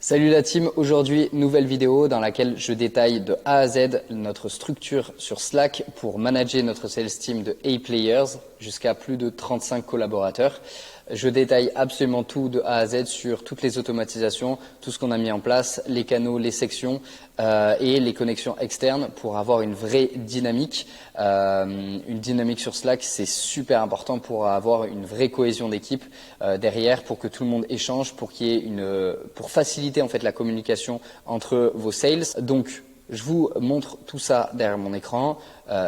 Salut la team, aujourd'hui nouvelle vidéo dans laquelle je détaille de A à Z notre structure sur Slack pour manager notre sales team de A-Players jusqu'à plus de 35 collaborateurs. Je détaille absolument tout de A à Z sur toutes les automatisations, tout ce qu'on a mis en place, les canaux, les sections et les connexions externes pour avoir une vraie dynamique. Une dynamique sur Slack, c'est super important pour avoir une vraie cohésion d'équipe derrière, pour que tout le monde échange, pour qu'il y ait pour faciliter en fait la communication entre vos sales. Donc je vous montre tout ça derrière mon écran.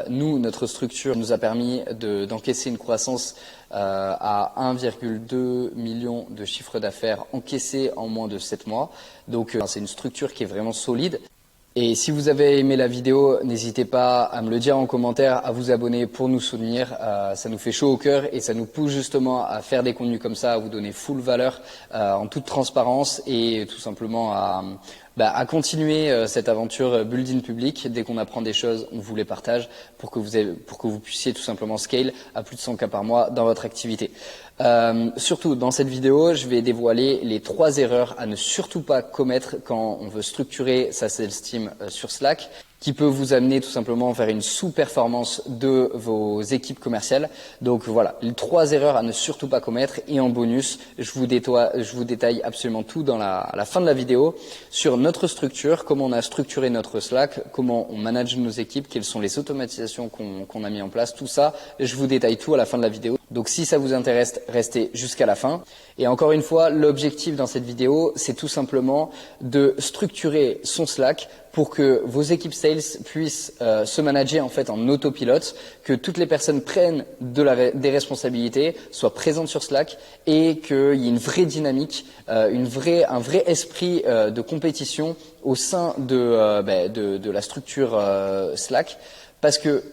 Nous, notre structure nous a permis d'encaisser une croissance à 1,2 million de chiffre d'affaires encaissé en moins de 7 mois. Donc c'est une structure qui est vraiment solide. Et si vous avez aimé la vidéo, n'hésitez pas à me le dire en commentaire, à vous abonner pour nous soutenir. Ça nous fait chaud au cœur et ça nous pousse justement à faire des contenus comme ça, à vous donner full valeur en toute transparence et tout simplement à continuer cette aventure building public. Dès qu'on apprend des choses, on vous les partage pour que vous puissiez tout simplement scale à plus de 100 cas par mois dans votre activité. Surtout dans cette vidéo, je vais dévoiler les 3 erreurs à ne surtout pas commettre quand on veut structurer sa sales team sur Slack, qui peut vous amener tout simplement vers une sous-performance de vos équipes commerciales. Donc voilà, les 3 erreurs à ne surtout pas commettre. Et en bonus, je vous détaille absolument tout à la fin de la vidéo sur notre structure, comment on a structuré notre Slack, comment on manage nos équipes, quelles sont les automatisations qu'on a mis en place, tout ça. Je vous détaille tout à la fin de la vidéo. Donc si ça vous intéresse, restez jusqu'à la fin. Et encore une fois, l'objectif dans cette vidéo, c'est tout simplement de structurer son Slack pour que vos équipes sales puissent se manager en fait en autopilote, que toutes les personnes prennent des responsabilités, soient présentes sur Slack et qu'il y ait une vraie dynamique, un vrai esprit de compétition au sein de la structure Slack, parce que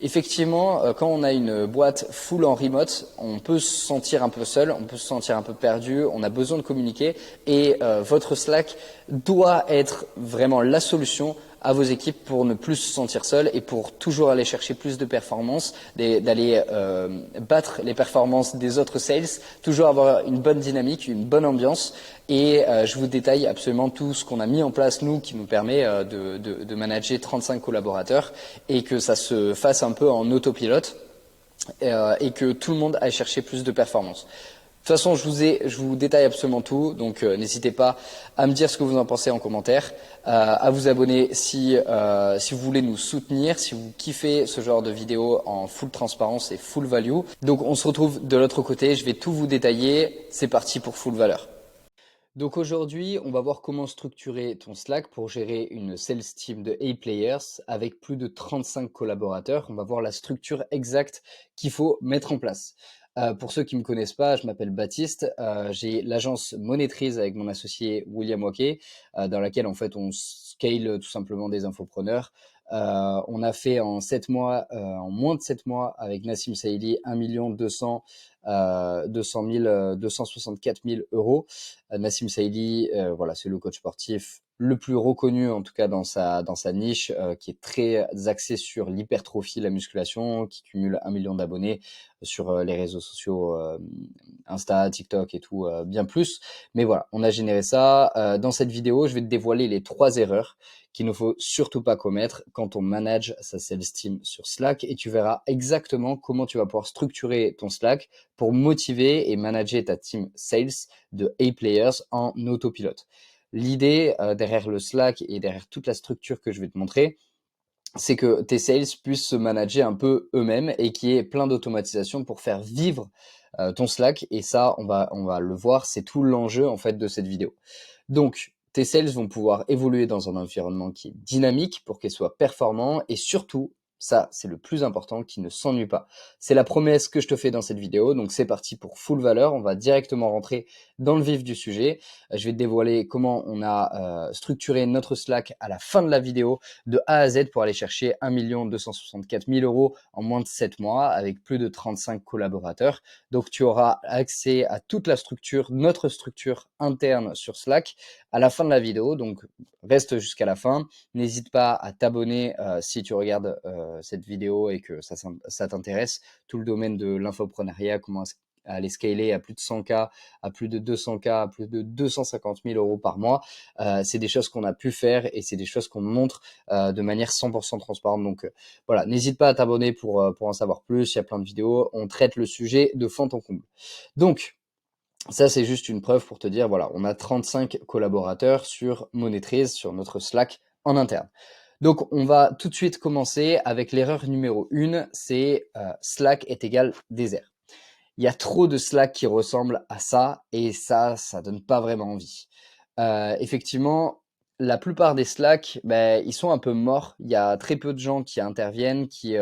effectivement, quand on a une boîte full en remote, on peut se sentir un peu seul, on peut se sentir un peu perdu, on a besoin de communiquer et votre Slack doit être vraiment la solution à vos équipes pour ne plus se sentir seul et pour toujours aller chercher plus de performances, d'aller battre les performances des autres sales, toujours avoir une bonne dynamique, une bonne ambiance. Et je vous détaille absolument tout ce qu'on a mis en place, nous, qui nous permet de manager 35 collaborateurs et que ça se fasse un peu en autopilote et que tout le monde aille chercher plus de performances. De toute façon, je vous détaille absolument tout, donc n'hésitez pas à me dire ce que vous en pensez en commentaire, à vous abonner si vous voulez nous soutenir, si vous kiffez ce genre de vidéo en full transparence et full value. Donc on se retrouve de l'autre côté, je vais tout vous détailler, c'est parti pour full valeur. Donc aujourd'hui, on va voir comment structurer ton Slack pour gérer une sales team de A-Players avec plus de 35 collaborateurs. On va voir la structure exacte qu'il faut mettre en place. Pour ceux qui me connaissent pas, je m'appelle Baptiste. J'ai l'agence Monétrise avec mon associé William Wackey, dans laquelle en fait on scale tout simplement des infopreneurs. On a fait en 7 mois, en moins de 7 mois, avec Nassim Saïli, 1 200 264 000 euros. Nassim Saïli, voilà, c'est le coach sportif le plus reconnu, en tout cas dans sa niche, qui est très axé sur l'hypertrophie, la musculation, qui cumule 1 million d'abonnés sur les réseaux sociaux, Insta, TikTok et tout, bien plus. Mais voilà, on a généré ça. Dans cette vidéo, je vais te dévoiler les 3 erreurs qu'il ne faut surtout pas commettre quand on manage sa sales team sur Slack, et tu verras exactement comment tu vas pouvoir structurer ton Slack pour motiver et manager ta team sales de A-Players en autopilote. L'idée derrière le Slack et derrière toute la structure que je vais te montrer, c'est que tes sales puissent se manager un peu eux-mêmes et qu'il y ait plein d'automatisation pour faire vivre ton Slack. Et ça, on va le voir, c'est tout l'enjeu en fait de cette vidéo. Donc, tes sales vont pouvoir évoluer dans un environnement qui est dynamique pour qu'ils soient performants et surtout, ça, c'est le plus important, qu'ils ne s'ennuient pas. C'est la promesse que je te fais dans cette vidéo. Donc, c'est parti pour full valeur. On va directement rentrer dans le vif du sujet. Je vais te dévoiler comment on a structuré notre Slack à la fin de la vidéo de A à Z pour aller chercher 1 264 000 euros en moins de 7 mois avec plus de 35 collaborateurs. Donc, tu auras accès à toute la structure, notre structure interne sur Slack à la fin de la vidéo. Donc, reste jusqu'à la fin. N'hésite pas à t'abonner si tu regardes cette vidéo et que ça t'intéresse. Tout le domaine de l'infoprenariat, comment à aller scaler à plus de 100K, à plus de 200K, à plus de 250 000 euros par mois. C'est des choses qu'on a pu faire et c'est des choses qu'on montre de manière 100% transparente. Donc voilà, n'hésite pas à t'abonner pour en savoir plus. Il y a plein de vidéos. On traite le sujet de fond en comble. Donc, ça, c'est juste une preuve pour te dire, voilà, on a 35 collaborateurs sur Monetrize, sur notre Slack en interne. Donc, on va tout de suite commencer avec l'erreur numéro 1, c'est Slack est égal désert. Il y a trop de Slack qui ressemblent à ça et ça donne pas vraiment envie. Effectivement, la plupart des Slack, ils sont un peu morts. Il y a très peu de gens qui interviennent, qui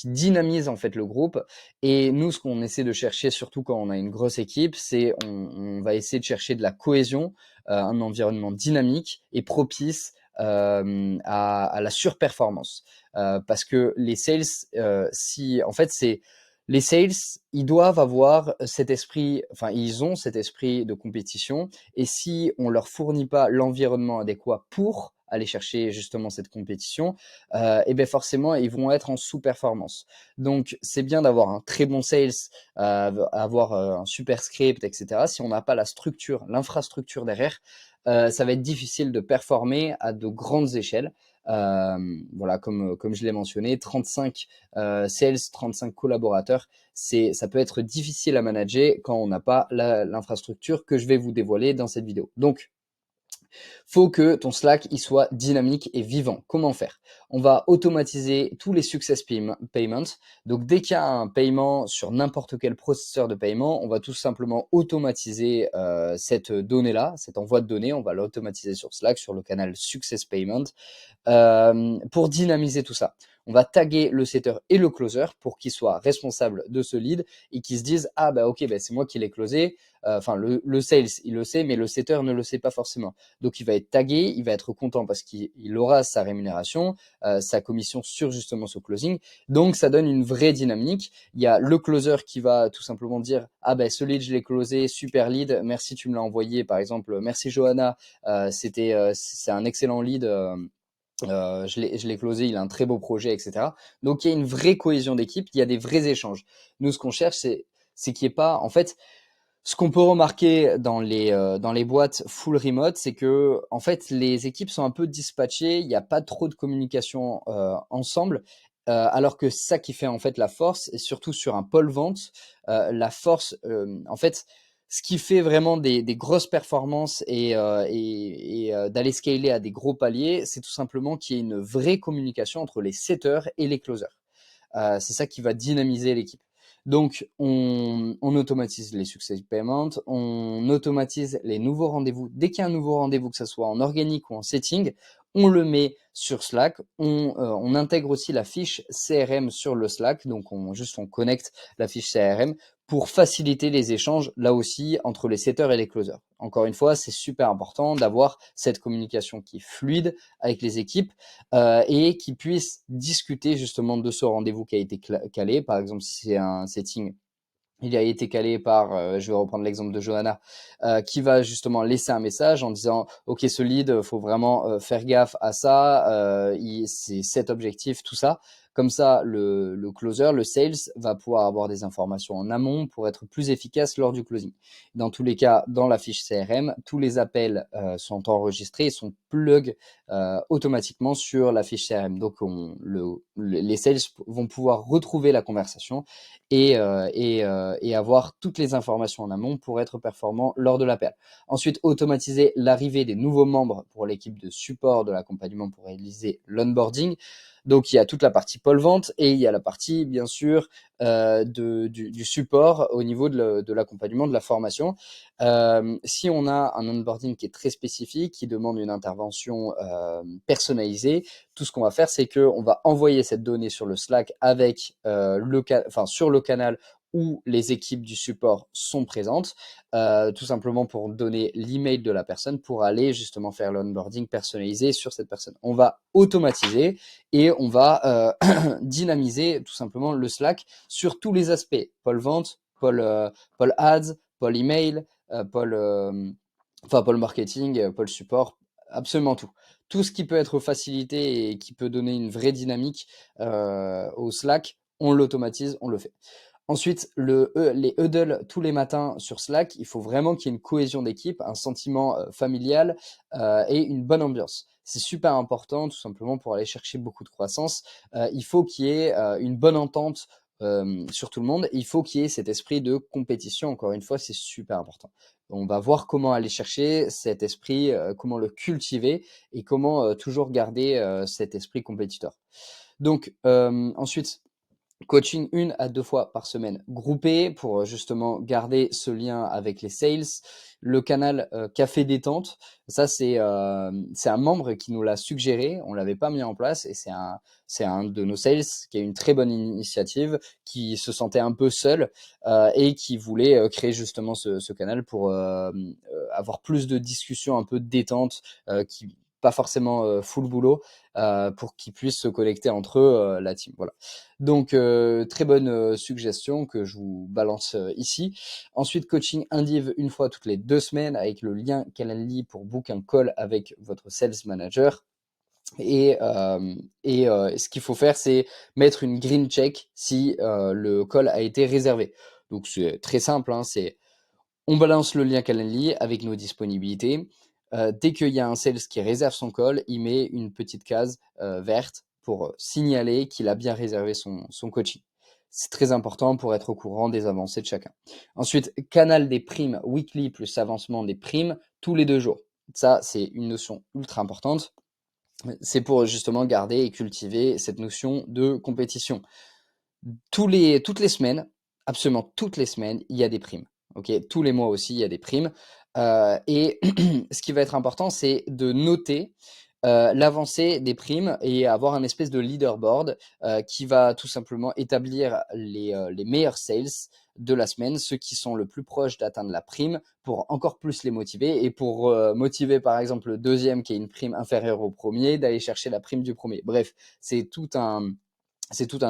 dynamisent en fait le groupe. Et nous, ce qu'on essaie de chercher, surtout quand on a une grosse équipe, c'est on va essayer de chercher de la cohésion, un environnement dynamique et propice à la surperformance. Parce que les sales, si en fait c'est les sales, ils doivent avoir cet esprit, enfin ils ont cet esprit de compétition et si on leur fournit pas l'environnement adéquat pour aller chercher justement cette compétition, et bien forcément ils vont être en sous-performance. Donc c'est bien d'avoir un très bon sales, avoir un super script, etc. Si on n'a pas la structure, l'infrastructure derrière, ça va être difficile de performer à de grandes échelles. Voilà, comme je l'ai mentionné, 35 sales, 35 collaborateurs, ça peut être difficile à manager quand on n'a pas l'infrastructure que je vais vous dévoiler dans cette vidéo. Donc, faut que ton Slack il soit dynamique et vivant. Comment faire? On va automatiser tous les success payments. Donc dès qu'il y a un paiement sur n'importe quel processeur de paiement, on va tout simplement automatiser cette donnée-là, cet envoi de données. On va l'automatiser sur Slack, sur le canal success payment, pour dynamiser tout ça. On va taguer le setter et le closer pour qu'ils soient responsables de ce lead et qu'ils se disent « Ah bah ok, c'est moi qui l'ai closé ». Enfin, le sales, il le sait, mais le setter ne le sait pas forcément. Donc, il va être tagué, il va être content parce qu'il aura sa rémunération, sa commission sur justement ce closing. Donc, ça donne une vraie dynamique. Il y a le closer qui va tout simplement dire « Ah ce lead, je l'ai closé, super lead, merci, tu me l'as envoyé. Par exemple, merci Johanna, c'est un excellent lead. Je l'ai closé, il a un très beau projet, etc. Donc, il y a une vraie cohésion d'équipe, il y a des vrais échanges. Nous, ce qu'on cherche, c'est qu'il n'y ait pas… En fait, ce qu'on peut remarquer dans les boîtes full remote, c'est que en fait les équipes sont un peu dispatchées, il n'y a pas trop de communication ensemble, alors que c'est ça qui fait en fait la force, et surtout sur un pôle vente, la force, en fait, ce qui fait vraiment des grosses performances et d'aller scaler à des gros paliers, c'est tout simplement qu'il y ait une vraie communication entre les setters et les closers. C'est ça qui va dynamiser l'équipe. Donc, on automatise les success payments, on automatise les nouveaux rendez-vous. Dès qu'il y a un nouveau rendez-vous, que ce soit en organique ou en setting, on le met sur Slack. On intègre aussi la fiche CRM sur le Slack. Donc, on connecte la fiche CRM pour faciliter les échanges, là aussi, entre les setters et les closers. Encore une fois, c'est super important d'avoir cette communication qui est fluide avec les équipes et qui puissent discuter justement de ce rendez-vous qui a été calé. Par exemple, si c'est un setting, il a été calé par, je vais reprendre l'exemple de Johanna, qui va justement laisser un message en disant « Ok, ce lead, faut vraiment faire gaffe à ça, c'est cet objectif, tout ça ». Comme ça, le closer, le sales, va pouvoir avoir des informations en amont pour être plus efficace lors du closing. Dans tous les cas, dans la fiche CRM, tous les appels sont enregistrés et sont plug automatiquement sur la fiche CRM. Donc, les sales vont pouvoir retrouver la conversation et avoir toutes les informations en amont pour être performant lors de l'appel. Ensuite, automatiser l'arrivée des nouveaux membres pour l'équipe de support de l'accompagnement pour réaliser l'onboarding. Donc, il y a toute la partie pôle vente et il y a la partie, bien sûr, du support au niveau de l'accompagnement, de la formation. Si on a un onboarding qui est très spécifique, qui demande une intervention personnalisée, tout ce qu'on va faire, c'est qu'on va envoyer cette donnée sur le Slack avec sur le canal où les équipes du support sont présentes, tout simplement pour donner l'email de la personne pour aller justement faire l'onboarding personnalisé sur cette personne. On va automatiser et on va dynamiser tout simplement le Slack sur tous les aspects, pôle vente, pôle ads, pôle email, pôle marketing, pôle support, absolument tout. Tout ce qui peut être facilité et qui peut donner une vraie dynamique au Slack, on l'automatise, on le fait. Ensuite, les huddles tous les matins sur Slack, il faut vraiment qu'il y ait une cohésion d'équipe, un sentiment familial et une bonne ambiance. C'est super important, tout simplement pour aller chercher beaucoup de croissance. Il faut qu'il y ait une bonne entente sur tout le monde. Il faut qu'il y ait cet esprit de compétition. Encore une fois, c'est super important. On va voir comment aller chercher cet esprit, comment le cultiver et comment toujours garder cet esprit compétiteur. Donc ensuite, coaching 1 à 2 fois par semaine groupé pour justement garder ce lien avec les sales. Le canal café détente, ça c'est un membre qui nous l'a suggéré, on l'avait pas mis en place et c'est un de nos sales qui a une très bonne initiative, qui se sentait un peu seul et qui voulait créer justement ce canal pour avoir plus de discussions un peu de détente, qui pas forcément full boulot, pour qu'ils puissent se connecter entre eux, la team. Voilà. Donc, très bonne suggestion que je vous balance ici. Ensuite, coaching indiv 1 fois toutes les 2 semaines avec le lien Calendly pour book un call avec votre sales manager. Et ce qu'il faut faire, c'est mettre une green check si le call a été réservé. Donc, c'est très simple, hein, c'est on balance le lien Calendly avec nos disponibilités. Dès qu'il y a un sales qui réserve son call, il met une petite case verte pour signaler qu'il a bien réservé son coaching. C'est très important pour être au courant des avancées de chacun. Ensuite, canal des primes weekly plus avancement des primes tous les 2 jours. Ça, c'est une notion ultra importante. C'est pour justement garder et cultiver cette notion de compétition. Toutes les semaines, absolument toutes les semaines, il y a des primes. Ok, tous les mois aussi, il y a des primes. Et ce qui va être important, c'est de noter l'avancée des primes et avoir un espèce de leaderboard qui va tout simplement établir les meilleurs sales de la semaine, ceux qui sont le plus proches d'atteindre la prime, pour encore plus les motiver et pour motiver par exemple le deuxième qui a une prime inférieure au premier, d'aller chercher la prime du premier. Bref, c'est tout un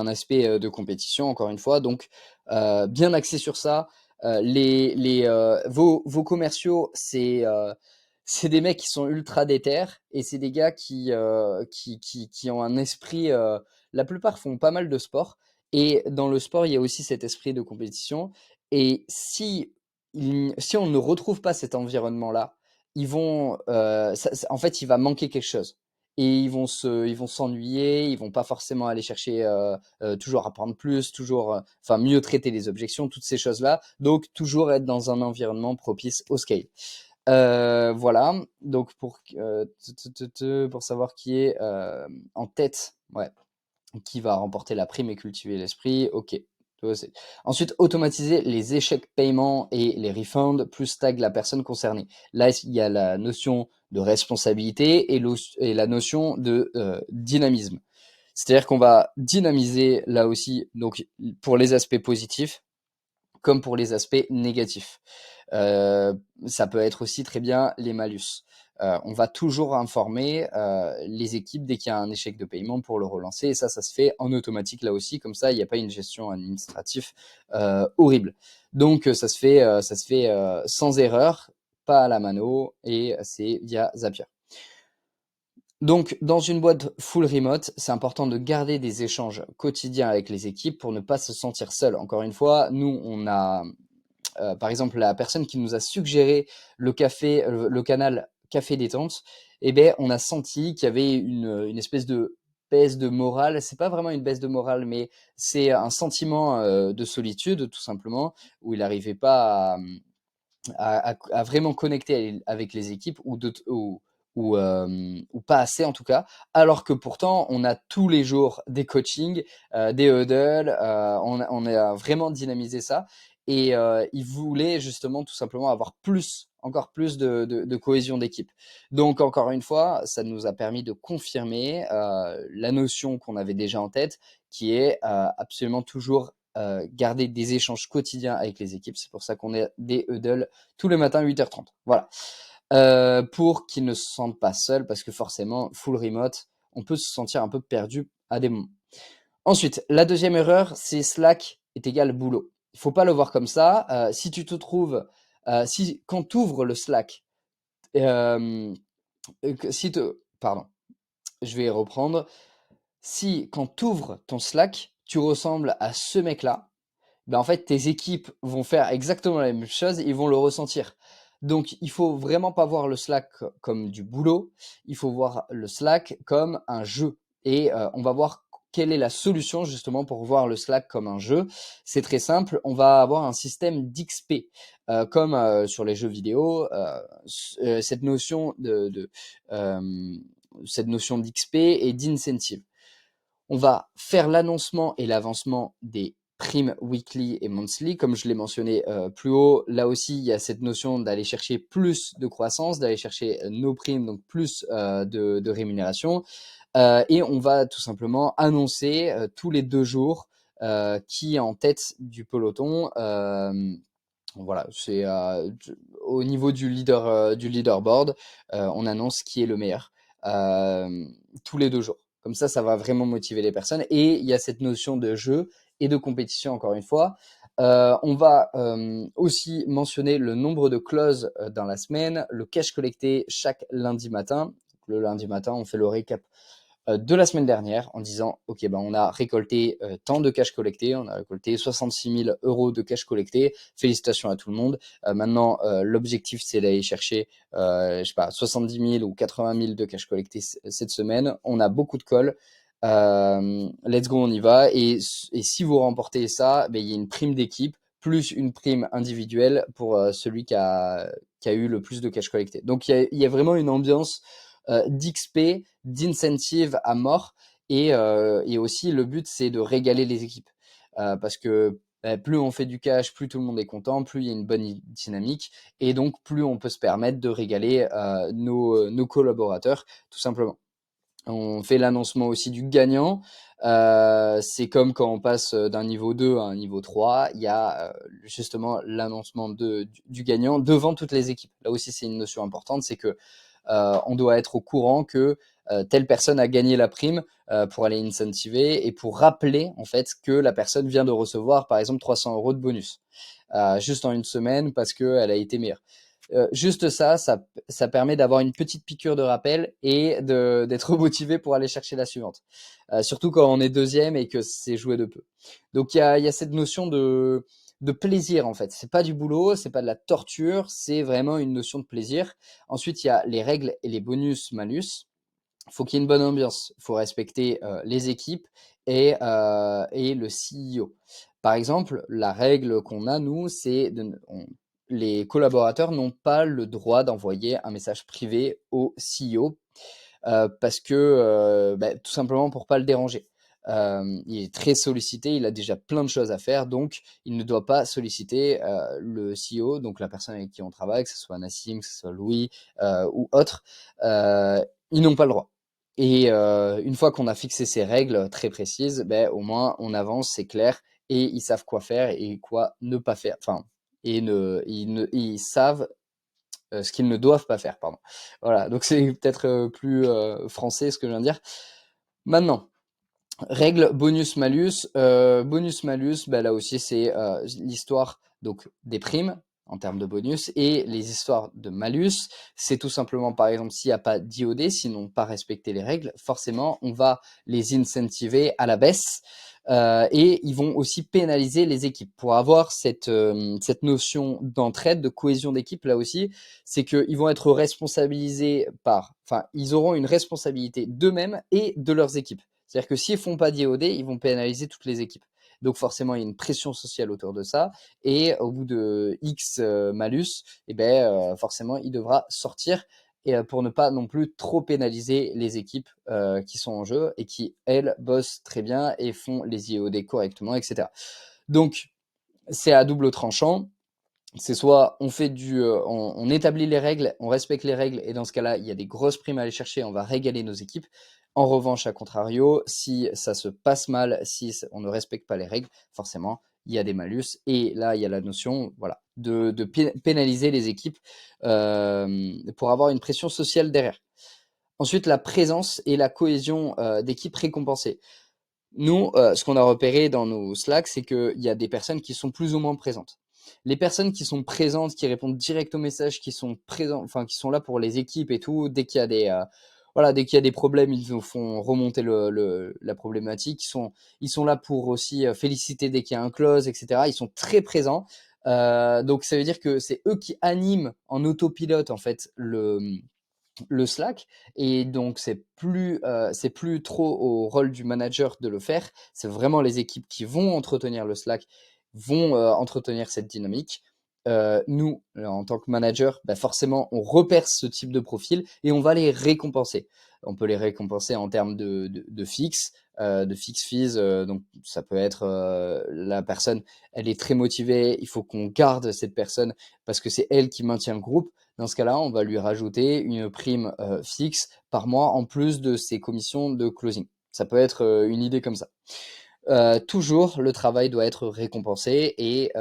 aspect de compétition, encore une fois. Donc, bien axé sur ça. Vos commerciaux, c'est des mecs qui sont ultra déter et c'est des gars qui ont un esprit. La plupart font pas mal de sport et dans le sport, il y a aussi cet esprit de compétition. Et si on ne retrouve pas cet environnement-là, en fait, il va manquer quelque chose et ils vont s'ennuyer, ils vont pas forcément aller chercher toujours apprendre plus, toujours enfin mieux traiter les objections, toutes ces choses-là. Donc toujours être dans un environnement propice au scale. Voilà. Donc pour savoir qui est en tête, ouais, qui va remporter la prime et cultiver l'esprit. Ok. Ensuite, automatiser les échecs paiement et les refunds, plus tag la personne concernée. Là, il y a la notion de responsabilité et la notion de dynamisme. C'est-à-dire qu'on va dynamiser là aussi, donc pour les aspects positifs comme pour les aspects négatifs. Ça peut être aussi très bien les malus. On va toujours informer les équipes dès qu'il y a un échec de paiement pour le relancer. Et ça se fait en automatique là aussi. Comme ça, il n'y a pas une gestion administrative horrible. Donc, ça se fait sans erreur, pas à la mano, et c'est via Zapier. Donc, dans une boîte full remote, c'est important de garder des échanges quotidiens avec les équipes pour ne pas se sentir seul. Encore une fois, nous, on a par exemple, la personne qui nous a suggéré le canal Café Détente, eh ben, on a senti qu'il y avait une espèce de baisse de morale. C'est pas vraiment une baisse de morale, mais c'est un sentiment de solitude, tout simplement, où il n'arrivait pas à vraiment connecter avec les équipes ou pas assez en tout cas, alors que pourtant on a tous les jours des coachings, des huddles, on a vraiment dynamisé ça et il voulait justement tout simplement avoir encore plus de cohésion d'équipe. Donc encore une fois, ça nous a permis de confirmer la notion qu'on avait déjà en tête, qui est absolument toujours garder des échanges quotidiens avec les équipes. C'est pour ça qu'on est des huddles tous les matins 8h30. Voilà. Pour qu'ils ne se sentent pas seuls, parce que forcément, full remote, on peut se sentir un peu perdu à des moments. Ensuite, la deuxième erreur, c'est Slack est égal boulot. Il faut pas le voir comme ça. Si tu te trouves, quand tu ouvres le Slack, pardon, je vais reprendre. Si quand tu ouvres ton Slack, tu ressembles à ce mec-là, ben en fait, tes équipes vont faire exactement la même chose, ils vont le ressentir. Donc, il faut vraiment pas voir le Slack comme du boulot, il faut voir le Slack comme un jeu. Et on va voir quelle est la solution justement pour voir le Slack comme un jeu. C'est très simple, on va avoir un système d'XP, comme sur les jeux vidéo. Cette notion euh, cette notion d'XP et d'incentive. On va faire l'annoncement et l'avancement des primes weekly et monthly, comme je l'ai mentionné plus haut. Là aussi, il y a cette notion d'aller chercher plus de croissance, d'aller chercher nos primes, donc plus de rémunération. Et on va tout simplement annoncer tous les 2 jours qui est en tête du peloton. Voilà, c'est au niveau du leaderboard, on annonce qui est le meilleur euh, tous les 2 jours. Comme ça va vraiment motiver les personnes. Et il y a cette notion de jeu et de compétition, encore une fois. On va aussi mentionner le nombre de closes dans la semaine, le cash collecté chaque lundi matin. Le lundi matin, on fait le récap de la semaine dernière en disant ok, ben on a récolté tant de cash collecté, on a récolté 66 000 euros de cash collecté, félicitations à tout le monde. Maintenant l'objectif c'est d'aller chercher je sais pas 70 000 ou 80 000 de cash collecté cette semaine. On a beaucoup de calls, let's go, on y va. Et si vous remportez ça, ben, il y a une prime d'équipe plus une prime individuelle pour celui qui a eu le plus de cash collecté. Donc il y a vraiment une ambiance d'XP, d'incentive à mort. Et aussi, le but, c'est de régaler les équipes. Parce que plus on fait du cash, plus tout le monde est content, plus il y a une bonne dynamique. Et donc, plus on peut se permettre de régaler nos collaborateurs, tout simplement. On fait l'annoncement aussi du gagnant. C'est comme quand on passe d'un niveau 2 à un niveau 3, il y a justement l'annoncement du gagnant devant toutes les équipes. Là aussi, c'est une notion importante, c'est que on doit être au courant que telle personne a gagné la prime pour aller incentiver et pour rappeler en fait que la personne vient de recevoir par exemple 300 euros de bonus juste en une semaine parce qu'elle a été meilleure. Juste ça permet d'avoir une petite piqûre de rappel et d'être motivé pour aller chercher la suivante. Surtout quand on est deuxième et que c'est joué de peu. Donc il y a cette notion de plaisir en fait. C'est pas du boulot, c'est pas de la torture, c'est vraiment une notion de plaisir. Ensuite, il y a les règles et les bonus-malus. Il faut qu'il y ait une bonne ambiance. Il faut respecter les équipes et le CEO. Par exemple, la règle qu'on a, nous, c'est les collaborateurs n'ont pas le droit d'envoyer un message privé au CEO parce que tout simplement pour pas le déranger. Il est très sollicité, il a déjà plein de choses à faire, donc il ne doit pas solliciter le CEO, donc la personne avec qui on travaille, que ce soit Nassim, que ce soit Louis ou autre. Ils n'ont pas le droit. Et une fois qu'on a fixé ces règles très précises, au moins on avance, c'est clair, et ils savent quoi faire et quoi ne pas faire. Enfin, ils savent ce qu'ils ne doivent pas faire, pardon. Voilà, donc c'est peut-être plus français ce que je viens de dire. Maintenant, règle bonus-malus. Bonus-malus, là aussi, c'est l'histoire donc des primes en termes de bonus et les histoires de malus. C'est tout simplement, par exemple, s'il n'y a pas d'IOD, sinon pas respecter les règles, forcément, on va les incentiver à la baisse. Et ils vont aussi pénaliser les équipes. Pour avoir cette notion d'entraide, de cohésion d'équipe, là aussi, c'est qu'ils vont être responsabilisés enfin, ils auront une responsabilité d'eux-mêmes et de leurs équipes. C'est-à-dire que s'ils font pas d'IOD, ils vont pénaliser toutes les équipes. Donc forcément, il y a une pression sociale autour de ça. Et au bout de X malus, forcément, il devra sortir et pour ne pas non plus trop pénaliser les équipes qui sont en jeu et qui, elles, bossent très bien et font les IOD correctement, etc. Donc, c'est à double tranchant. C'est soit on fait on établit les règles, on respecte les règles, et dans ce cas-là, il y a des grosses primes à aller chercher, on va régaler nos équipes. En revanche, à contrario, si ça se passe mal, si on ne respecte pas les règles, forcément, il y a des malus. Et là, il y a la notion, voilà, de pénaliser les équipes pour avoir une pression sociale derrière. Ensuite, la présence et la cohésion d'équipe récompensée. Nous, ce qu'on a repéré dans nos Slack, c'est qu'il y a des personnes qui sont plus ou moins présentes. Les personnes qui sont présentes, qui répondent direct aux messages, qui sont présents, enfin qui sont là pour les équipes et tout, dès qu'il y a voilà, dès qu'il y a des problèmes, ils nous font remonter la problématique. Ils sont là pour aussi féliciter dès qu'il y a un close, etc. Ils sont très présents. Donc ça veut dire que c'est eux qui animent en autopilote en fait le Slack, et donc c'est plus trop au rôle du manager de le faire. C'est vraiment les équipes qui vont entretenir le Slack, vont entretenir cette dynamique. Nous, en tant que manager, bah forcément, on repère ce type de profil et on va les récompenser. On peut les récompenser en termes de fixe, de fixe fees. Donc, ça peut être la personne, elle est très motivée, il faut qu'on garde cette personne parce que c'est elle qui maintient le groupe. Dans ce cas-là, on va lui rajouter une prime fixe par mois en plus de ses commissions de closing. Ça peut être une idée comme ça. Toujours, le travail doit être récompensé et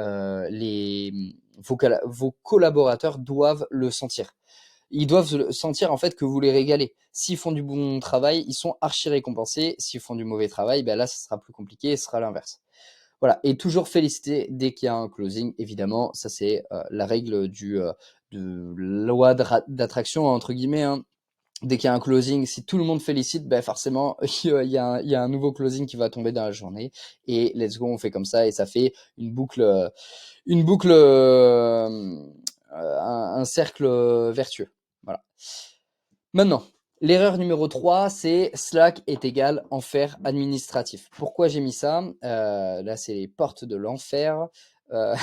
vos collaborateurs doivent le sentir. Ils doivent sentir en fait que vous les régalez. S'ils font du bon travail, ils sont archi récompensés. S'ils font du mauvais travail, ben là, ça sera plus compliqué, ce sera l'inverse. Voilà, et toujours féliciter dès qu'il y a un closing, évidemment, ça c'est la règle de loi d'attraction, entre guillemets, hein. Dès qu'il y a un closing, si tout le monde félicite, ben forcément, il y a un nouveau closing qui va tomber dans la journée. Et let's go, on fait comme ça, et ça fait un cercle vertueux. Voilà. Maintenant, l'erreur numéro 3, c'est Slack est égal enfer administratif. Pourquoi j'ai mis ça? Là, c'est les portes de l'enfer. Euh,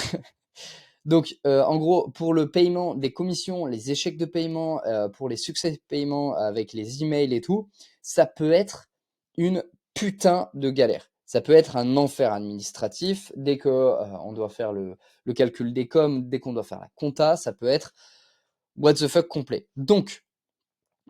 Donc, en gros, pour le paiement des commissions, les échecs de paiement, pour les succès de paiement avec les emails et tout, ça peut être une putain de galère. Ça peut être un enfer administratif. Dès que on doit faire le calcul des coms, dès qu'on doit faire la compta, ça peut être what the fuck complet. Donc,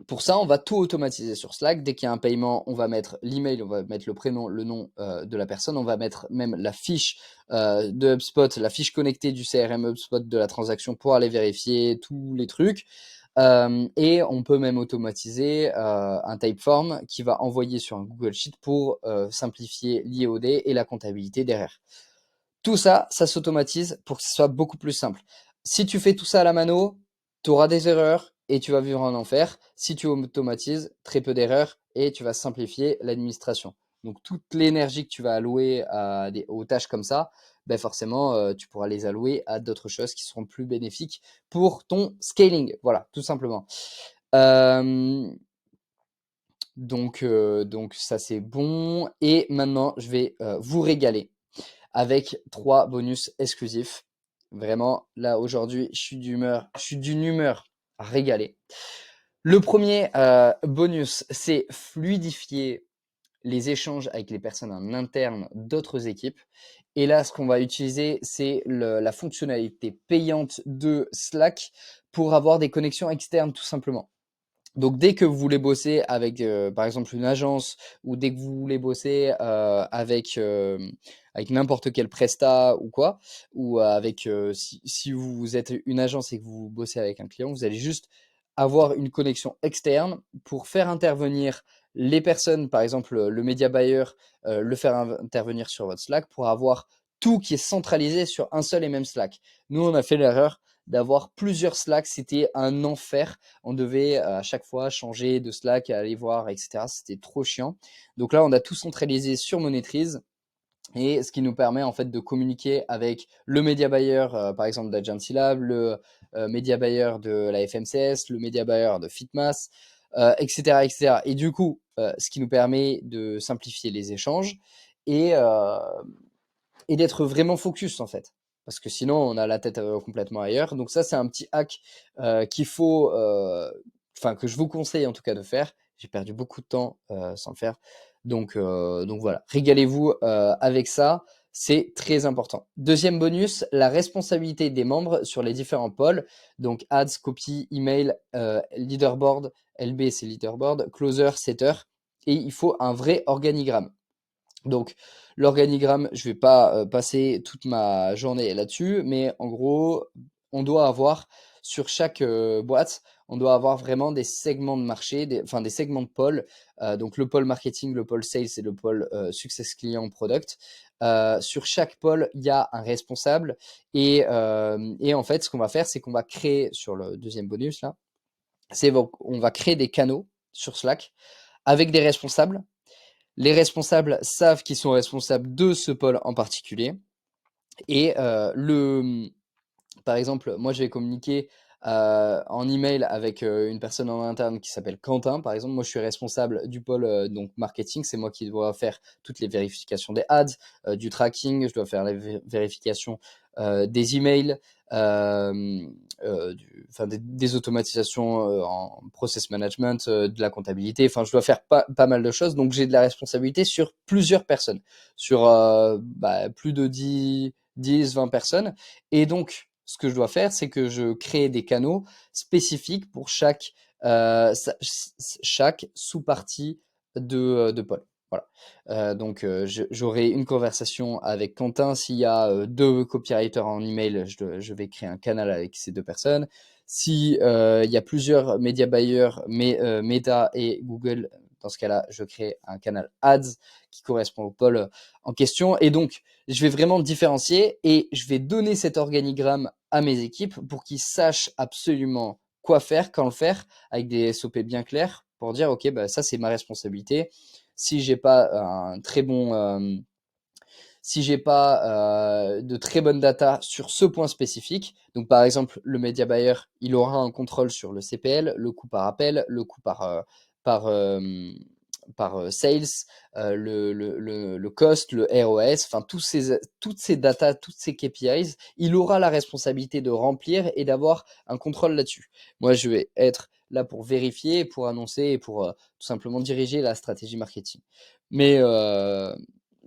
pour ça, on va tout automatiser sur Slack. Dès qu'il y a un paiement, on va mettre l'email, on va mettre le prénom, le nom de la personne, on va mettre même la fiche de HubSpot, la fiche connectée du CRM HubSpot de la transaction pour aller vérifier tous les trucs. Et on peut même automatiser un Typeform qui va envoyer sur un Google Sheet pour simplifier l'IOD et la comptabilité derrière. Tout ça, ça s'automatise pour que ce soit beaucoup plus simple. Si tu fais tout ça à la mano, tu auras des erreurs et tu vas vivre un enfer. Si tu automatises, très peu d'erreurs et tu vas simplifier l'administration. Donc toute l'énergie que tu vas allouer aux tâches comme ça, ben forcément, tu pourras les allouer à d'autres choses qui seront plus bénéfiques pour ton scaling. Voilà, tout simplement. Donc ça c'est bon. Et maintenant, je vais vous régaler avec 3 bonus exclusifs. Vraiment, là aujourd'hui, je suis d'une humeur à régaler. Le premier bonus, c'est fluidifier les échanges avec les personnes en interne d'autres équipes. Et là, ce qu'on va utiliser, c'est la fonctionnalité payante de Slack pour avoir des connexions externes, tout simplement. Donc, dès que vous voulez bosser avec, par exemple, une agence, ou dès que vous voulez bosser avec n'importe quel prestat ou quoi, ou avec, si vous êtes une agence et que vous bossez avec un client, vous allez juste avoir une connexion externe pour faire intervenir les personnes, par exemple, le média buyer, le faire intervenir sur votre Slack pour avoir tout qui est centralisé sur un seul et même Slack. Nous, on a fait l'erreur d'avoir plusieurs Slack, c'était un enfer. On devait à chaque fois changer de Slack, aller voir, etc. C'était trop chiant. Donc là, on a tout centralisé sur Monetrize. Et ce qui nous permet en fait de communiquer avec le média buyer, par exemple d'Agency Lab, le média buyer de la FMCS, le média buyer de Fitmass, etc., etc. Et du coup, ce qui nous permet de simplifier les échanges et, euh, et d'être vraiment focus en fait. Parce que sinon, on a la tête complètement ailleurs. Donc ça, c'est un petit hack qu'il faut, enfin que je vous conseille en tout cas de faire. J'ai perdu beaucoup de temps sans le faire. Donc voilà, régalez-vous avec ça. C'est très important. Deuxième bonus, la responsabilité des membres sur les différents pôles. Donc ads, copy, email, leaderboard, LB c'est leaderboard, closer, setter. Et il faut un vrai organigramme. Donc, l'organigramme, je vais pas passer toute ma journée là-dessus, mais en gros, on doit avoir sur chaque boîte, on doit avoir vraiment des segments de marché, enfin des segments de pôle. Donc, le pôle marketing, le pôle sales et le pôle success client product. Sur chaque pôle, il y a un responsable. Et en fait, ce qu'on va faire, c'est qu'on va créer, sur le deuxième bonus là, on va créer des canaux sur Slack avec des responsables. Les responsables savent qu'ils sont responsables de ce pôle en particulier. Et par exemple, moi, je vais communiquer en email avec une personne en interne qui s'appelle Quentin. Par exemple, moi, je suis responsable du pôle donc marketing. C'est moi qui dois faire toutes les vérifications des ads, du tracking. Je dois faire la vérification des emails, des automatisations en process management, de la comptabilité. Enfin, je dois faire pas mal de choses. Donc, j'ai de la responsabilité sur plusieurs personnes, sur plus de 10, 20 personnes. Et donc, ce que je dois faire, c'est que je crée des canaux spécifiques pour chaque sous-partie de Paul. Voilà. Donc, j'aurai une conversation avec Quentin. S'il y a 2 copywriters en email, je vais créer un canal avec ces 2 personnes. Si il y a plusieurs média buyers, Meta et Google, dans ce cas-là, je crée un canal Ads qui correspond au pôle en question. Et donc, je vais vraiment différencier et je vais donner cet organigramme à mes équipes pour qu'ils sachent absolument quoi faire, quand le faire, avec des SOP bien clairs pour dire, OK, bah, ça, c'est ma responsabilité. Si j'ai pas un très bon, si j'ai pas de très bonne data sur ce point spécifique, donc par exemple, le media buyer, il aura un contrôle sur le CPL, le coût par appel, le coût par, euh, par sales, le cost, le ROS, enfin toutes ces data, toutes ces KPIs, il aura la responsabilité de remplir et d'avoir un contrôle là-dessus. Moi, je vais être là pour vérifier, pour annoncer et pour tout simplement diriger la stratégie marketing. Mais, euh,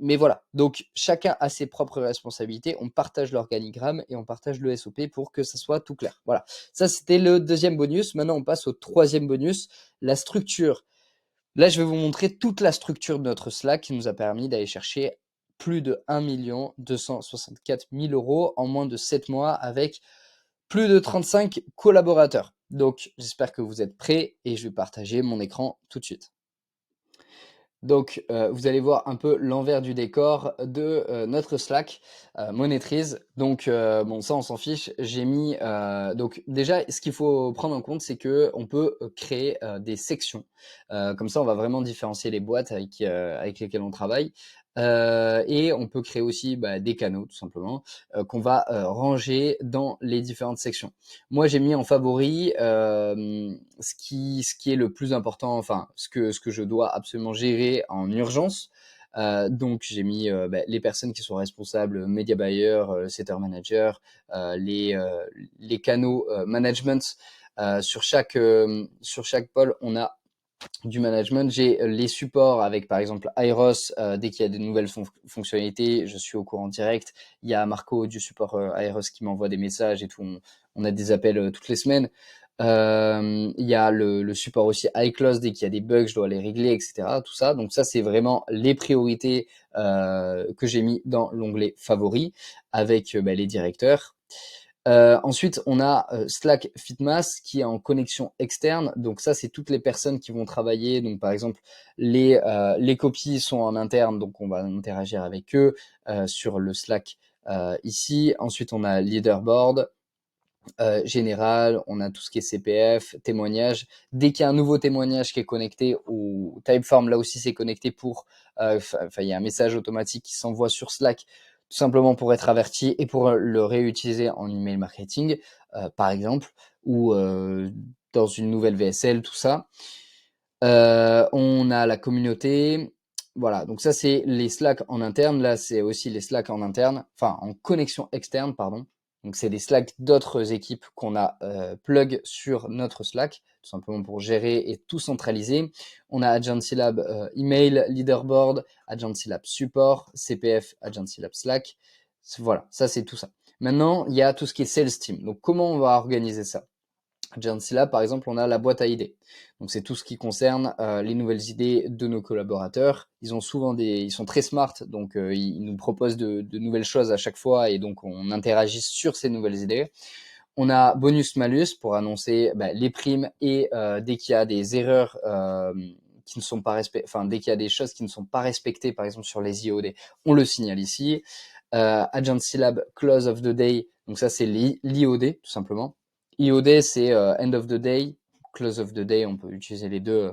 mais voilà, donc chacun a ses propres responsabilités, on partage l'organigramme et on partage le SOP pour que ça soit tout clair. Voilà, ça c'était le deuxième bonus. Maintenant on passe au troisième bonus, la structure. Là je vais vous montrer toute la structure de notre Slack qui nous a permis d'aller chercher plus de 1 264 000 euros en moins de 7 mois avec plus de 35 collaborateurs. Donc j'espère que vous êtes prêts et je vais partager mon écran tout de suite. Donc, vous allez voir un peu l'envers du décor de notre Slack monétrise. Donc, bon, ça, on s'en fiche. J'ai mis. Donc, déjà, ce qu'il faut prendre en compte, c'est que on peut créer des sections. Comme ça, on va vraiment différencier les boîtes avec lesquelles on travaille. Et on peut créer aussi des canaux, tout simplement, qu'on va ranger dans les différentes sections. Moi, j'ai mis en favori ce qui est le plus important, enfin, ce que je dois absolument gérer en urgence. Donc, j'ai mis les personnes qui sont responsables, media buyer, setter manager, les canaux management. Sur chaque pôle, on a du management. J'ai les supports avec par exemple Airos, dès qu'il y a des nouvelles fonctionnalités, je suis au courant direct. Il y a Marco du support Airos qui m'envoie des messages et tout. On a des appels toutes les semaines. Il y a le support aussi iClose, dès qu'il y a des bugs, je dois les régler, etc. Tout ça. Donc ça, c'est vraiment les priorités que j'ai mis dans l'onglet favoris avec les directeurs. Ensuite, on a Slack Fitmass qui est en connexion externe. Donc ça, c'est toutes les personnes qui vont travailler. Donc par exemple, les copies sont en interne, donc on va interagir avec eux sur le Slack ici. Ensuite, on a Leaderboard. Général, on a tout ce qui est CPF, témoignage. Dès qu'il y a un nouveau témoignage qui est connecté au Typeform, là aussi c'est connecté pour, il y a un message automatique qui s'envoie sur Slack, tout simplement pour être averti et pour le réutiliser en email marketing, par exemple, ou dans une nouvelle VSL, tout ça. On a la communauté. Voilà, donc ça c'est les Slack en interne. Là, c'est aussi les Slack en interne, enfin en connexion externe, pardon. Donc c'est des Slack d'autres équipes qu'on a plug sur notre Slack, tout simplement pour gérer et tout centraliser. On a Agency Lab email, leaderboard, Agency Lab support, CPF, Agency Lab Slack. Voilà, ça c'est tout ça. Maintenant, il y a tout ce qui est sales team. Donc comment on va organiser ça? Agency Lab, par exemple, on a la boîte à idées. Donc c'est tout ce qui concerne les nouvelles idées de nos collaborateurs. Ils ont souvent ils sont très smart, donc ils nous proposent de nouvelles choses à chaque fois et donc on interagit sur ces nouvelles idées. On a bonus malus pour annoncer les primes et dès qu'il y a des erreurs qui ne sont pas respectées, enfin dès qu'il y a des choses qui ne sont pas respectées, par exemple sur les IOD, on le signale ici. Agency Lab Close of the Day, donc ça c'est l'IOD tout simplement. IOD c'est End of the Day, Close of the Day, on peut utiliser les deux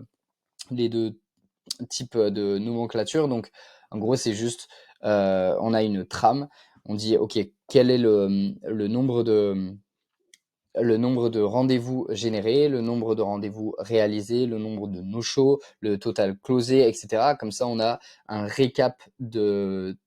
les deux types de nomenclature. Donc, en gros, c'est juste, on a une trame, on dit, OK, quel est le nombre de rendez-vous générés, le nombre de rendez-vous réalisés, le nombre de no-show, le total closé, etc. Comme ça, on a un récap du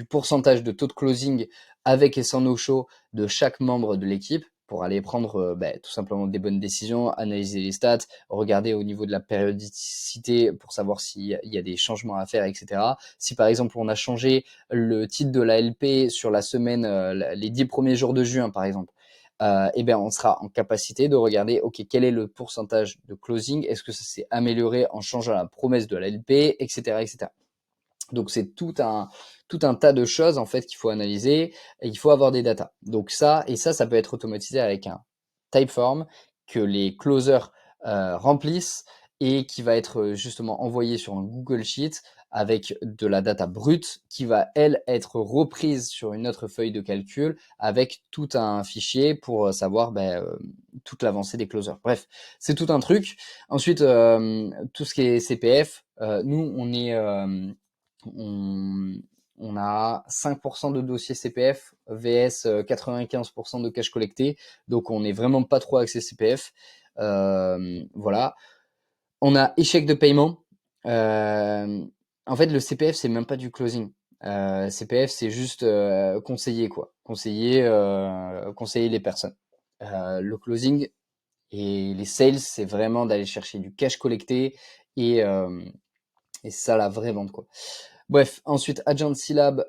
pourcentage de taux de closing avec et sans no-show de chaque membre de l'équipe pour aller prendre tout simplement des bonnes décisions, analyser les stats, regarder au niveau de la périodicité pour savoir s'il y a des changements à faire, etc. Si par exemple on a changé le titre de la LP sur la semaine, les 10 premiers jours de juin par exemple, eh bien, on sera en capacité de regarder, OK, quel est le pourcentage de closing? Est-ce que ça s'est amélioré en changeant la promesse de la LP, etc., etc. Donc, c'est tout un tas de choses, en fait, qu'il faut analyser et il faut avoir des datas. Donc, ça peut être automatisé avec un Typeform que les closers remplissent et qui va être justement envoyé sur un Google Sheet avec de la data brute qui va, elle, être reprise sur une autre feuille de calcul avec tout un fichier pour savoir toute l'avancée des closers. Bref, c'est tout un truc. Ensuite, tout ce qui est CPF, nous, on, on a 5% de dossiers CPF vs 95% de cash collecté. Donc, on n'est vraiment pas trop axé CPF. Voilà. On a échec de paiement. En fait, le CPF, c'est même pas du closing. CPF, c'est juste conseiller, quoi. Conseiller les personnes. Le closing et les sales, c'est vraiment d'aller chercher du cash collecté et ça, la vraie vente, quoi. Bref, ensuite, Agent Syllab,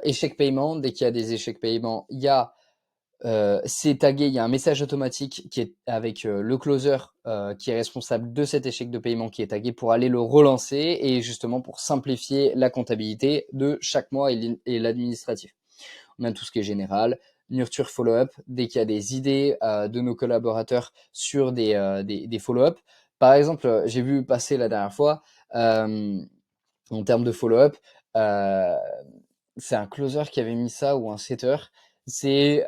échec paiement. Dès qu'il y a des échecs paiement, c'est tagué, il y a un message automatique qui est avec le closer qui est responsable de cet échec de paiement qui est tagué pour aller le relancer et justement pour simplifier la comptabilité de chaque mois et l'administratif. On a tout ce qui est général, nurture follow-up, dès qu'il y a des idées de nos collaborateurs sur des follow-up. Par exemple, j'ai vu passer la dernière fois, en termes de follow-up, euh, c'est un closer qui avait mis ça ou un setter. C'est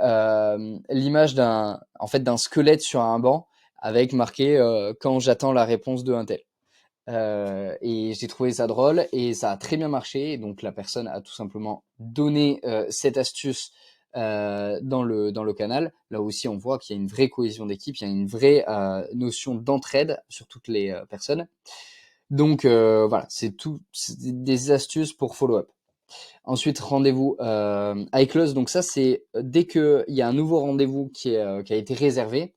l'image en fait, d'un squelette sur un banc avec marqué quand j'attends la réponse de un tel. Et j'ai trouvé ça drôle et ça a très bien marché. Donc la personne a tout simplement donné cette astuce dans le canal. Là aussi, on voit qu'il y a une vraie cohésion d'équipe, il y a une vraie notion d'entraide sur toutes les personnes. Donc voilà, c'est des astuces pour follow-up. Ensuite, rendez-vous iClose. Donc ça, c'est dès qu'il y a un nouveau rendez-vous qui a été réservé,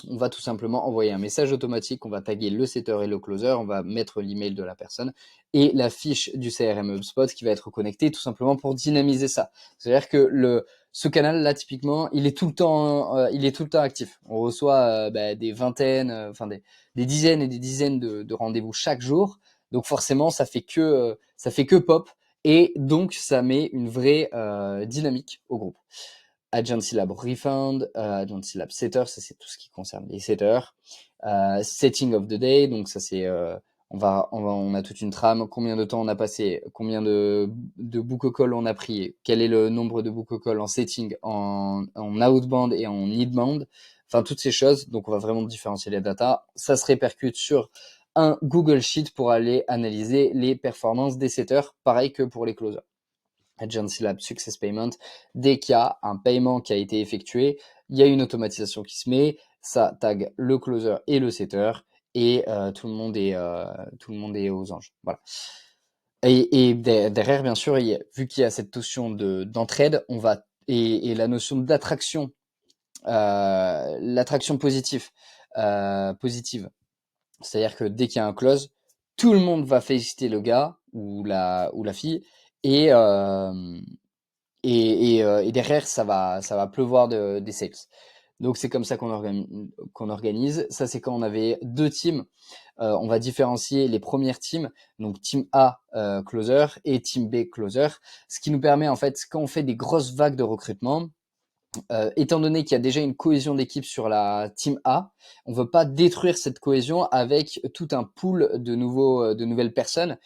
on va tout simplement envoyer un message automatique, on va taguer le setter et le closer, on va mettre l'email de la personne et la fiche du CRM HubSpot qui va être connectée tout simplement pour dynamiser ça. C'est-à-dire que ce canal-là, typiquement, il est tout le temps actif. On reçoit des vingtaines, des dizaines et des dizaines de rendez-vous chaque jour. Donc forcément, ça fait que pop et donc ça met une vraie dynamique au groupe. Agency Lab Refund, Agency Lab Setter, ça c'est tout ce qui concerne les setters. Setting of the day, donc ça c'est on a toute une trame, combien de temps on a passé, combien de book call on a pris, quel est le nombre de book call en setting, en outbound et en inbound, enfin toutes ces choses. Donc on va vraiment différencier les data. Ça se répercute sur un Google Sheet pour aller analyser les performances des setters, pareil que pour les closers. Agency Lab Success Payment, dès qu'il y a un paiement qui a été effectué, il y a une automatisation qui se met, ça tag le closer et le setter et tout le monde est aux anges. Voilà. Et derrière, bien sûr, vu qu'il y a cette notion d'entraide, on va et la notion d'attraction, l'attraction positive. C'est-à-dire que dès qu'il y a un close, tout le monde va féliciter le gars ou la fille et et derrière, ça va pleuvoir des sales. Donc c'est comme ça qu'on organise. Ça, c'est quand on avait deux teams. On va différencier les premières teams, donc team A closer et team B closer, ce qui nous permet en fait, quand on fait des grosses vagues de recrutement, étant donné qu'il y a déjà une cohésion d'équipe sur la team A, on veut pas détruire cette cohésion avec tout un pool de nouvelles personnes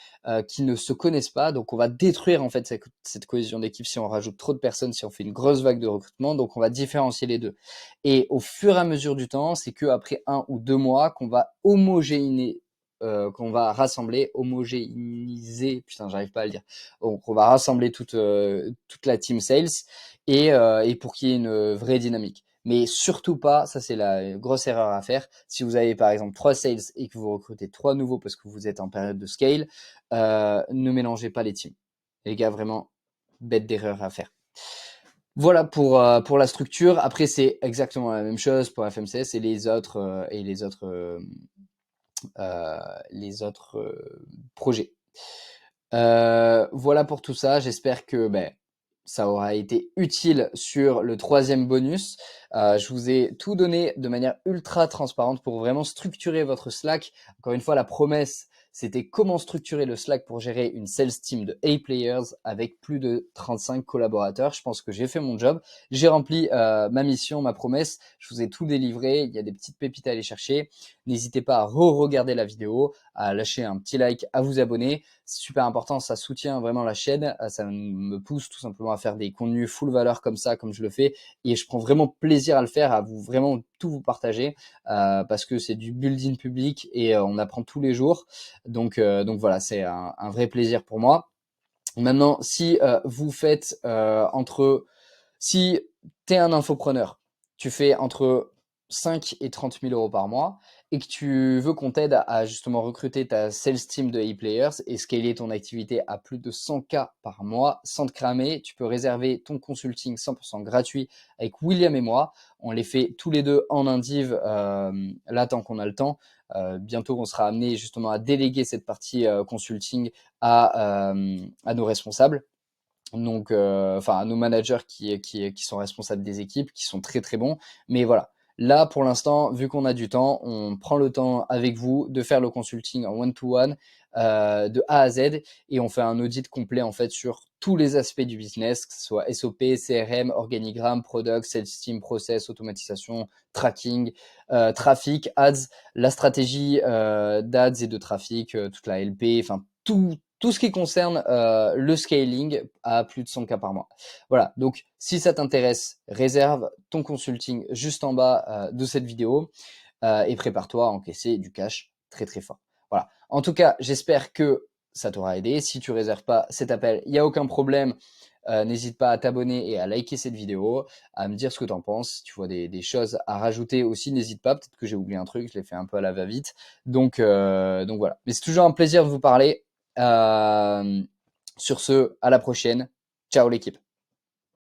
qui ne se connaissent pas. Donc on va détruire en fait cette cohésion d'équipe si on rajoute trop de personnes, si on fait une grosse vague de recrutement. Donc on va différencier les deux. Et au fur et à mesure du temps, c'est que après 1 ou 2 mois qu'on va homogénéiser qu'on va rassembler, homogénéiser, putain, j'arrive pas à le dire. Donc, on va rassembler toute la team sales et pour qu'il y ait une vraie dynamique. Mais surtout pas, ça c'est la grosse erreur à faire. Si vous avez par exemple 3 sales et que vous recrutez 3 nouveaux parce que vous êtes en période de scale, ne mélangez pas les teams. Les gars, vraiment, bête d'erreur à faire. Voilà pour la structure. Après, c'est exactement la même chose pour FMCS et les autres projets. Voilà pour tout ça. J'espère que ça aura été utile sur le 3e bonus. Je vous ai tout donné de manière ultra transparente pour vraiment structurer votre Slack. Encore une fois, la promesse, c'était comment structurer le Slack pour gérer une sales team de A-players avec plus de 35 collaborateurs. Je pense que j'ai fait mon job. J'ai rempli ma mission, ma promesse. Je vous ai tout délivré. Il y a des petites pépites à aller chercher. N'hésitez pas à re-regarder la vidéo, à lâcher un petit like, à vous abonner. C'est super important, ça soutient vraiment la chaîne, ça me pousse tout simplement à faire des contenus full valeur comme ça, comme je le fais, et je prends vraiment plaisir à le faire, à vous vraiment tout vous partager, parce que c'est du building public et on apprend tous les jours, donc voilà, c'est un vrai plaisir pour moi. Maintenant, si vous faites si t'es un infopreneur, tu fais entre 5 et 30 000 euros par mois et que tu veux qu'on t'aide à justement recruter ta sales team de e-players et scaler ton activité à plus de 100K par mois sans te cramer, tu peux réserver ton consulting 100% gratuit avec William et moi. On les fait tous les deux en indiv, là tant qu'on a le temps. Bientôt, on sera amené justement à déléguer cette partie consulting à nos responsables. Donc, enfin, à nos managers qui sont responsables des équipes, qui sont très très bons. Mais voilà, là pour l'instant, vu qu'on a du temps, on prend le temps avec vous de faire le consulting en one-to-one de A à Z et on fait un audit complet en fait sur tous les aspects du business, que ce soit SOP, CRM, organigramme, product, sales team, process, automatisation, tracking, trafic, ads, la stratégie d'ads et de trafic, toute la LP, enfin tout ce qui concerne le scaling à plus de 100K par mois. Voilà, donc si ça t'intéresse, réserve ton consulting juste en bas de cette vidéo et prépare-toi à encaisser du cash très très fort. Voilà, en tout cas, j'espère que ça t'aura aidé. Si tu réserves pas cet appel, il n'y a aucun problème. N'hésite pas à t'abonner et à liker cette vidéo, à me dire ce que tu en penses. Si tu vois des choses à rajouter aussi, n'hésite pas. Peut-être que j'ai oublié un truc, je l'ai fait un peu à la va-vite. Donc voilà. Mais c'est toujours un plaisir de vous parler. Sur ce, à la prochaine. Ciao l'équipe.